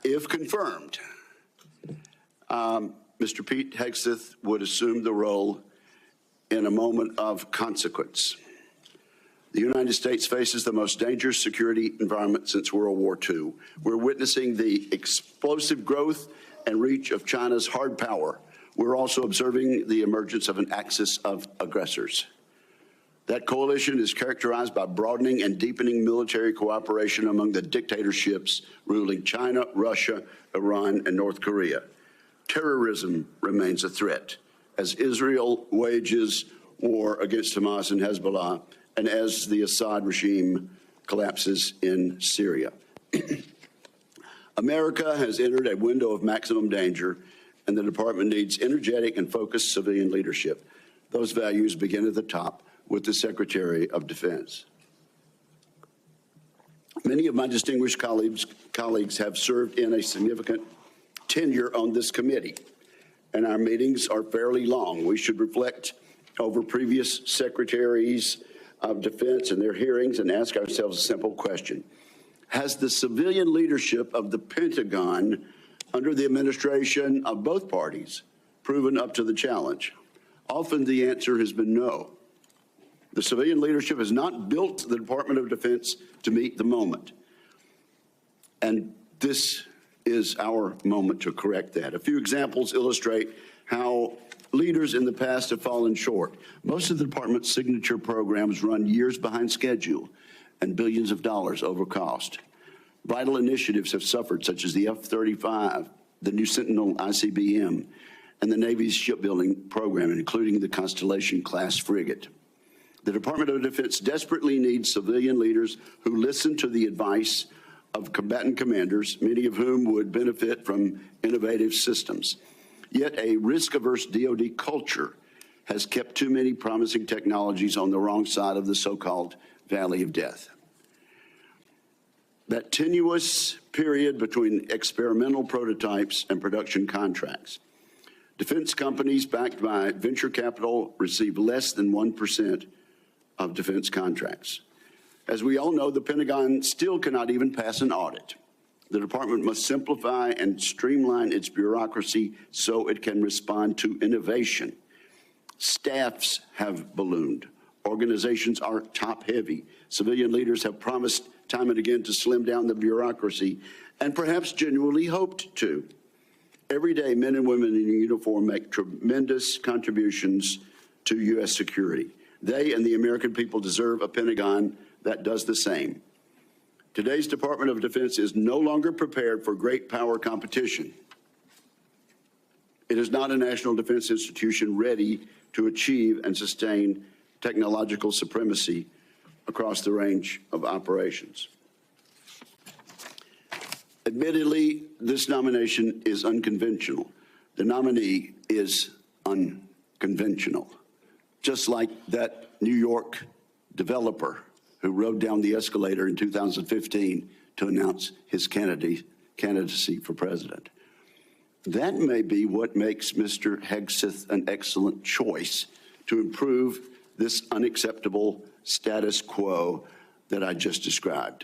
If confirmed, Mr. Pete Hegseth would assume the role in a moment of consequence. The United States faces the most dangerous security environment since World War II. We're witnessing the explosive growth and reach of China's hard power. We're also observing the emergence of an axis of aggressors. That coalition is characterized by broadening and deepening military cooperation among the dictatorships ruling China, Russia, Iran, and North Korea. Terrorism remains a threat as Israel wages war against Hamas and Hezbollah, and as the Assad regime collapses in Syria. America has entered a window of maximum danger, and the department needs energetic and focused civilian leadership. Those values begin at the top with the Secretary of Defense. Many of my distinguished colleagues have served in a significant tenure on this committee, and our meetings are fairly long. We should reflect over previous secretaries of defense and their hearings and ask ourselves a simple question. Has the civilian leadership of the Pentagon under the administration of both parties proven up to the challenge? Often the answer has been no. The civilian leadership has not built the Department of Defense to meet the moment. And this is our moment to correct that. A few examples illustrate how leaders in the past have fallen short. Most of the department's signature programs run years behind schedule and billions of dollars over cost. Vital initiatives have suffered, such as the F-35, the new Sentinel ICBM, and the Navy's shipbuilding program, including the Constellation-class frigate. The Department of Defense desperately needs civilian leaders who listen to the advice of combatant commanders, many of whom would benefit from innovative systems. Yet a risk-averse DoD culture has kept too many promising technologies on the wrong side of the so-called valley of death. That tenuous period between experimental prototypes and production contracts. Defense companies backed by venture capital receive less than 1% of defense contracts. As we all know, the Pentagon still cannot even pass an audit. The department must simplify and streamline its bureaucracy so it can respond to innovation. Staffs have ballooned. Organizations are top-heavy. Civilian leaders have promised time and again to slim down the bureaucracy, and perhaps genuinely hoped to. Every day, men and women in uniform make tremendous contributions to U.S. security. They and the American people deserve a Pentagon that does the same. Today's Department of Defense is no longer prepared for great power competition. It is not a national defense institution ready to achieve and sustain technological supremacy across the range of operations. Admittedly, this nomination is unconventional. The nominee is unconventional. Just like that New York developer who rode down the escalator in 2015 to announce his candidacy for president. That may be what makes Mr. Hegseth an excellent choice to improve this unacceptable status quo that I just described.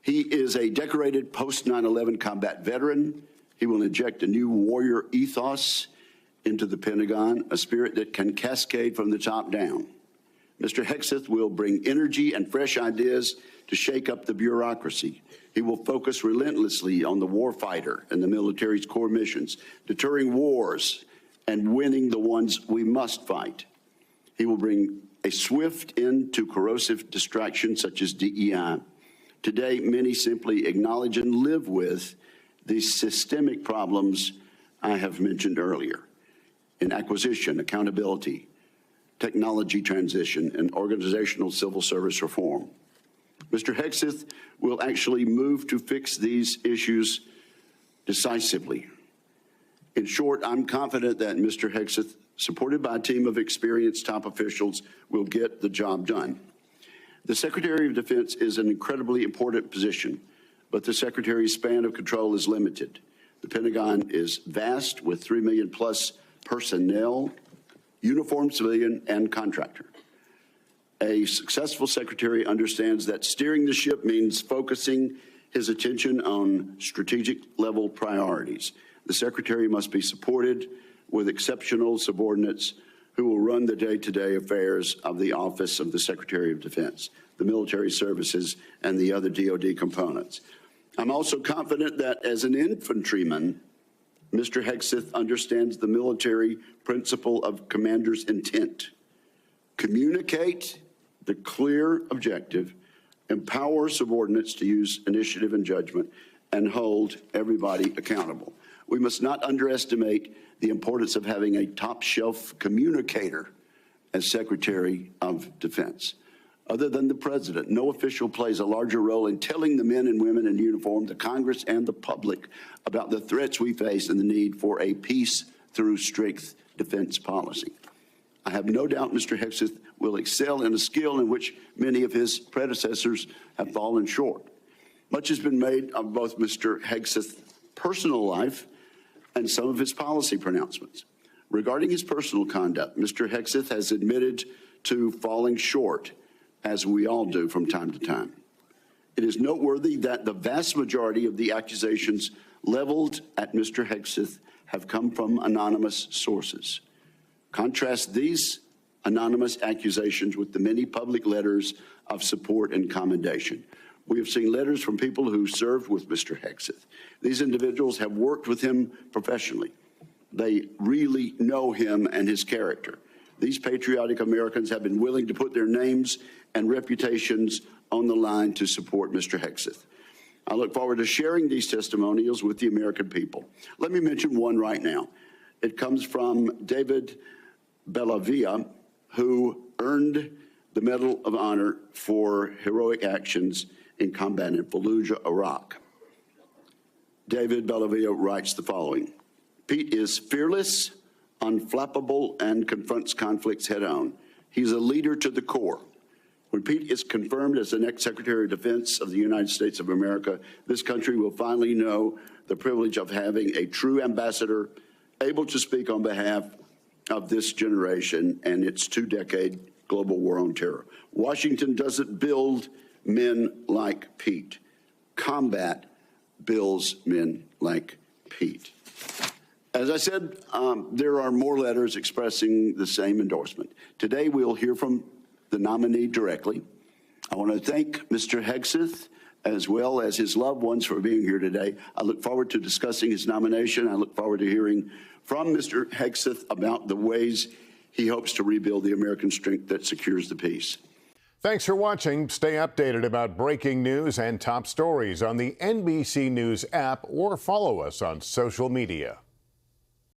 He is a decorated post-9/11 combat veteran. He will inject a new warrior ethos into the Pentagon, a spirit that can cascade from the top down. Mr. Hegseth will bring energy and fresh ideas to shake up the bureaucracy. He will focus relentlessly on the warfighter and the military's core missions, deterring wars and winning the ones we must fight. He will bring a swift end to corrosive distractions such as DEI. Today, many simply acknowledge and live with these systemic problems I have mentioned earlier in acquisition, accountability, technology transition, and organizational civil service reform. Mr. Hegseth will actually move to fix these issues decisively. In short, I'm confident that Mr. Hegseth, supported by a team of experienced top officials, will get the job done. The Secretary of Defense is an incredibly important position, but the Secretary's span of control is limited. The Pentagon is vast, with 3 million plus personnel, uniformed civilian and contractor. A successful secretary understands that steering the ship means focusing his attention on strategic level priorities. The Secretary must be supported with exceptional subordinates who will run the day-to-day affairs of the Office of the Secretary of Defense, the military services, and the other DoD components. I'm also confident that as an infantryman, Mr. Hegseth understands the military principle of commander's intent. Communicate the clear objective, empower subordinates to use initiative and judgment, and hold everybody accountable. We must not underestimate the importance of having a top-shelf communicator as Secretary of Defense. Other than the President, no official plays a larger role in telling the men and women in uniform, the Congress, and the public about the threats we face and the need for a peace through strength defense policy. I have no doubt Mr. Hegseth will excel in a skill in which many of his predecessors have fallen short. Much has been made of both Mr. Hegseth's personal life and some of his policy pronouncements. Regarding his personal conduct, Mr. Hegseth has admitted to falling short, as we all do from time to time. It is noteworthy that the vast majority of the accusations leveled at Mr. Hegseth have come from anonymous sources. Contrast these anonymous accusations with the many public letters of support and commendation. We have seen letters from people who served with Mr. Hegseth. These individuals have worked with him professionally. They really know him and his character. These patriotic Americans have been willing to put their names and reputations on the line to support Mr. Hegseth. I look forward to sharing these testimonials with the American people. Let me mention one right now. It comes from David Bellavia, who earned the Medal of Honor for heroic actions in combat in Fallujah, Iraq. David Bellavia writes the following: Pete is fearless, unflappable, and confronts conflicts head-on. He's a leader to the core. When Pete is confirmed as the next Secretary of Defense of the United States of America, this country will finally know the privilege of having a true ambassador able to speak on behalf of this generation and its two-decade global war on terror. Washington doesn't build men like Pete. Combat builds men like Pete. As I said, there are more letters expressing the same endorsement. Today, we'll hear from the nominee directly. I want to thank Mr. Hegseth as well as his loved ones for being here today. I look forward to discussing his nomination. I look forward to hearing from Mr. Hegseth about the ways he hopes to rebuild the American strength that secures the peace. Thanks for watching. Stay updated about breaking news and top stories on the NBC News app or follow us on social media.